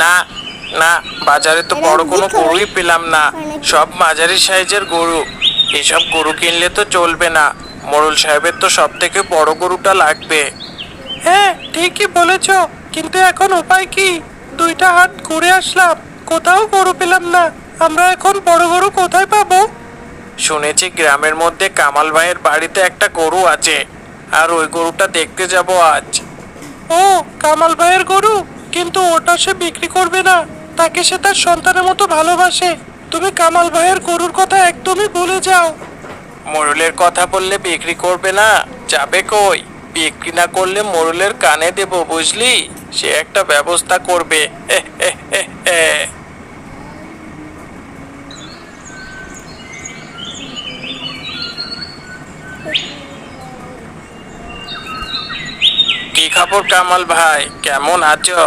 না না, বাজারে তো বড় কোনো গরুই পেলাম না, সব মাঝারি সাইজের গরু। এসব গরু কিনলে তো চলবে না, মোড়ল সাহেবের তো সব থেকে বড় গরুটা লাগবে। হ্যাঁ, ঠিকই বলেছ, কিন্তু এখন উপায় কি? দুইটা হাট ঘুরে আসলাম, কোথাও গরু পেলাম না। আমরা এখন বড় গরু কোথায় পাবো? শুনেছি গ্রামের মধ্যে কামাল ভাইয়ের বাড়িতে একটা গরু আছে, আর ওই গরুটা দেখতে যাব আজ। ও, কামাল ভাইয়ের গরু? কিন্তু ওটা সে বিক্রি করবে না, তাকে সে তার সন্তানের মতো ভালোবাসে। তুমি কামাল ভাইয়ের গরুর কথা একদমই ভুলে যাও। মোড়লের কথা বললে বিক্রি করবে না? যাবে কই? বিক্রি না করলে মোড়লের কানে দেব, বুঝলি? সে একটা ব্যবস্থা করবে। এহ, এহ, এহ, এহ। কি খবর কামাল ভাই, কেমন আছো?